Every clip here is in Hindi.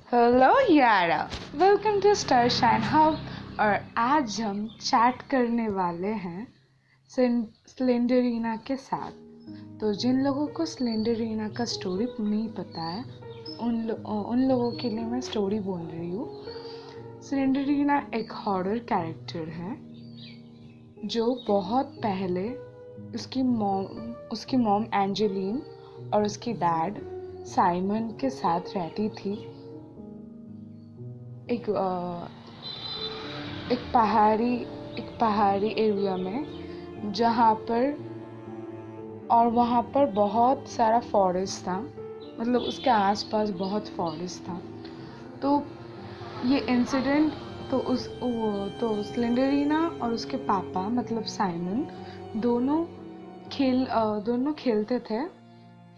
हेलो यारा, welcome to Star Shine Hub. और आज हम चैट करने वाले हैं स्लेंडरीना के साथ। तो जिन लोगों को स्लेंडरीना का स्टोरी नहीं पता है उन लोगों के लिए मैं स्टोरी बोल रही हूँ। स्लेंडरीना एक हॉरर कैरेक्टर है जो बहुत पहले उसकी मॉम एंजेलिन और उसकी डैड साइमन के साथ रहती थी। एक पहाड़ी एरिया में, जहाँ पर और वहाँ पर बहुत सारा फॉरेस्ट था, मतलब उसके आसपास बहुत फॉरेस्ट था। तो ये इंसिडेंट तो स्लेंडरीना और उसके पापा मतलब साइमन दोनों खेलते थे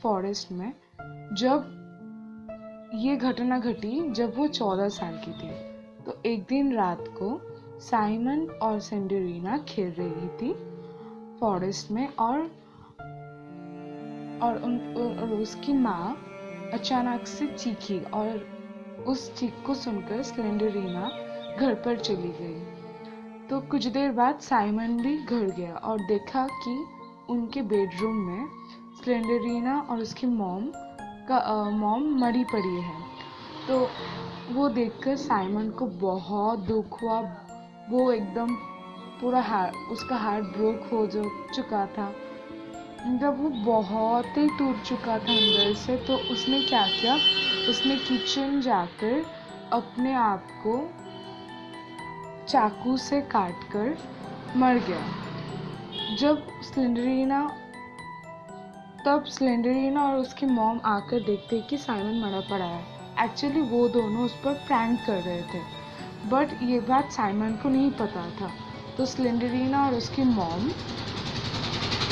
फॉरेस्ट में। जब ये घटना घटी जब वो 14 साल की थी। तो एक दिन रात को साइमन और स्लेंडरीना खेल रही थी फॉरेस्ट में, और उसकी माँ अचानक से चीखी, और उस चीख को सुनकर स्लेंडरीना घर पर चली गई। तो कुछ देर बाद साइमन भी घर गया और देखा कि उनके बेडरूम में स्लेंडरीना और उसकी मॉम मरी पड़ी है। तो वो देखकर साइमन को बहुत दुख हुआ। वो एकदम उसका हार्ट ब्रोक हो चुका था, मतलब वो बहुत ही टूट चुका था अंदर से। तो उसने क्या किया, उसने किचन जाकर अपने आप को चाकू से काटकर मर गया। तब स्लेंडरीना और उसकी मॉम आकर देखते कि साइमन मरा पड़ा है। एक्चुअली वो दोनों उस पर प्रैंक कर रहे थे, बट ये बात साइमन को नहीं पता था। तो स्लेंडरीना और उसकी मॉम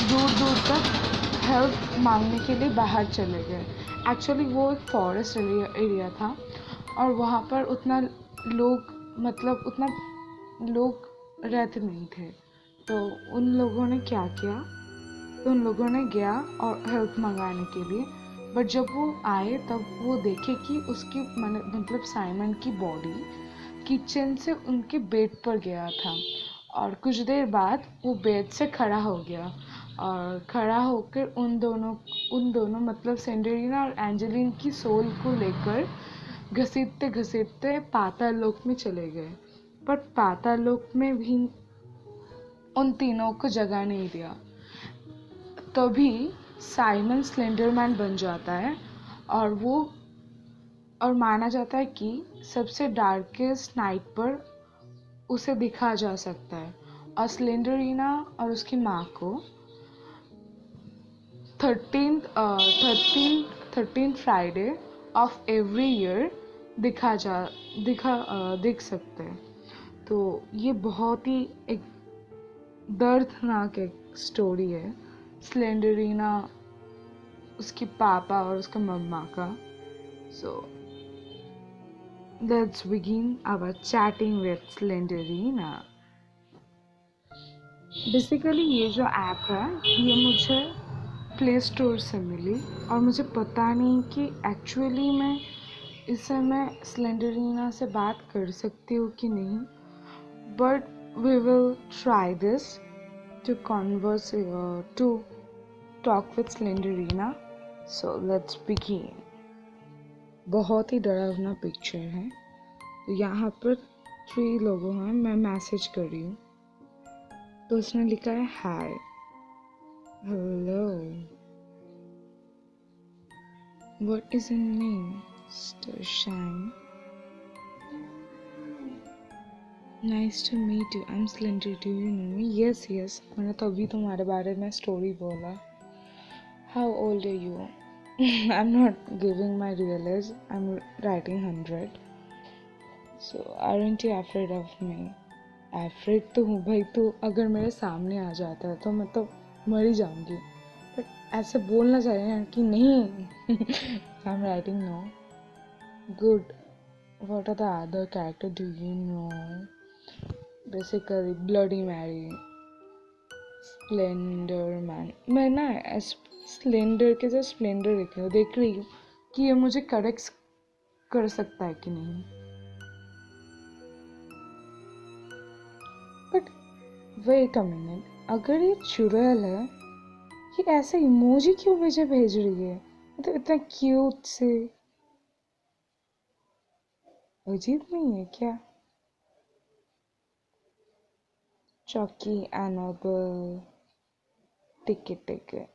दूर दूर तक हेल्प मांगने के लिए बाहर चले गए। एक्चुअली वो एक फॉरेस्ट एरिया था और वहाँ पर उतना लोग रहते नहीं थे। तो उन लोगों ने क्या किया, तो उन लोगों ने गया और हेल्प मंगाने के लिए। बट जब वो आए तब वो देखे कि उसकी मतलब साइमन की बॉडी किचन से उनके बेड पर गया था। और कुछ देर बाद वो बेड से खड़ा हो गया, और खड़ा होकर उन दोनों मतलब स्लेंडरीना और एंजेलिन की सोल को लेकर घसीटते घसीटते पाताल लोक में चले गए। पर पाताल लोक में भी उन तीनों को जगह नहीं दिया। तभी साइमन स्लेंडरमैन बन जाता है, और माना जाता है कि सबसे डार्केस्ट नाइट पर उसे दिखा जा सकता है। और स्लेंडरीना और उसकी माँ को 13th Friday of every year दिख सकते हैं। तो ये बहुत ही एक दर्दनाक एक स्टोरी है स्लेंडरीना, उसके पापा और उसका मम्मा का। So let's begin our chatting with Slenderina. Basically ये जो ऐप है ये मुझे प्ले स्टोर से मिली, और मुझे पता नहीं कि एक्चुअली मैं इससे मैं स्लेंडरीना से बात कर सकती हूँ कि नहीं, but we will try this to talk with Slenderina. So let's begin. बहुत ही डरावना पिक्चर है। तो यहाँ पर 3 लोगों हैं, मैं मैसेज कर रही हूँ। तो उसने लिखा है hi, hello, what is your name? Starshine. Nice to meet you. I'm Slender. Do you know me? Yes. मैंने तो अभी तुम्हारे बारे में स्टोरी बोला. How old are you? I'm not giving my real age. I'm writing 100. So aren't you afraid of me? Afraid तो हूँ भाई। तो अगर मेरे सामने आ जाता है तो मैं तो मर ही जाऊंगी। बट ऐसे बोलना चाहिए कि नहीं। I'm writing no. Good. What are the other character? Do you know? Basically Bloody Mary, Slenderman. मैं ना स्लेंडर के साथ स्प्लेंडर देख रही हूँ कि ये मुझे करेक्ट कर सकता है कि नहीं। बट वेट अ मिनट, अगर ये चुड़ैल है, ये ऐसे इमोजी क्यों मुझे भेज रही है? तो इतना क्यूट से, अजीब नहीं है क्या? चॉकी एनाबल, टिके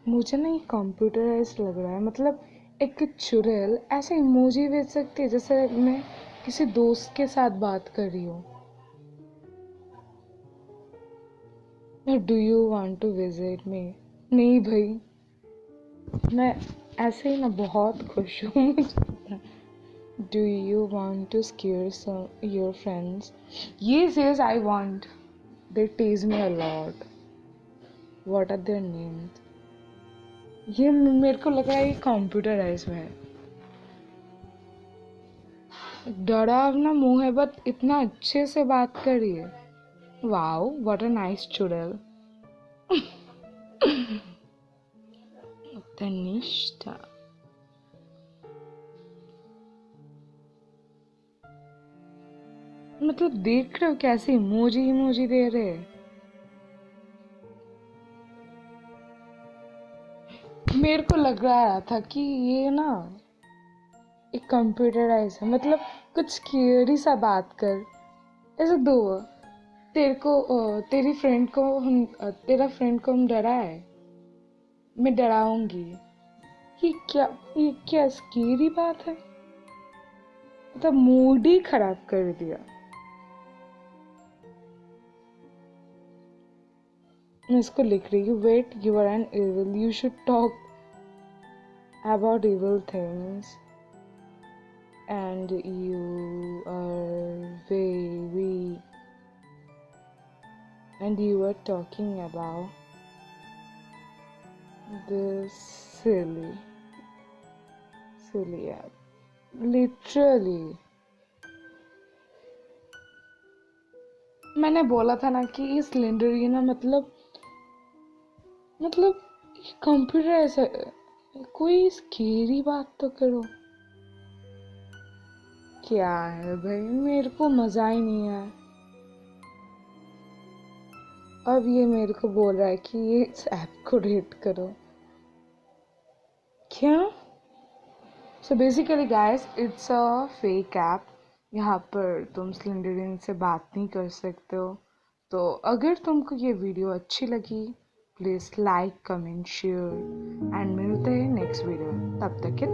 मुझे ना ये कंप्यूटराइज लग रहा है। मतलब एक चुड़ैल ऐसे इमोजी भेज सकती है जैसे मैं किसी दोस्त के साथ बात कर रही हूँ। Do you want to visit me? नहीं भाई, मैं ऐसे ही ना बहुत खुश हूँ। मुझे do you want to scare your friends? Yes, yes, I want. They tease me a lot. What are their names? ये मेरे को लग रहा है ये कंप्यूटराइज में है। डरावना मुंह है बट इतना अच्छे से बात कर रही है। वाओ, व्हाट अ नाइस चुड़ैल। तनिष्ठा, मतलब देख रहे हो कैसे इमोजी इमोजी दे रहे हैं। मेरे को लग रहा था कि ये ना एक कंप्यूटराइज है। मतलब कुछ स्केरी सा बात कर, ऐसे दो तेरे को तेरी फ्रेंड को हम तेरा फ्रेंड को हम डराए, मैं डराऊंगी। ये क्या स्केरी बात है? मतलब मूड ही खराब कर दिया। मैं इसको लिख रही हूँ, wait, you are an evil, you should talk about evil things and you are very, and you are talking about this silly app, literally। मैंने बोला था ना कि ये सिलेंडर ये ना मतलब कंप्यूटर ऐसा, कोई स्केरी बात तो करो। क्या है भाई, मेरे को मजा ही नहीं आया। अब ये मेरे को बोल रहा है कि ये इस ऐप को रेट करो। क्या? So basically guys, it's a fake app. यहाँ पर तुम स्लेंडरिन से बात नहीं कर सकते हो। तो अगर तुमको ये वीडियो अच्छी लगी, please like, comment, share and मिलते हैं नेक्स्ट वीडियो में। तब तक के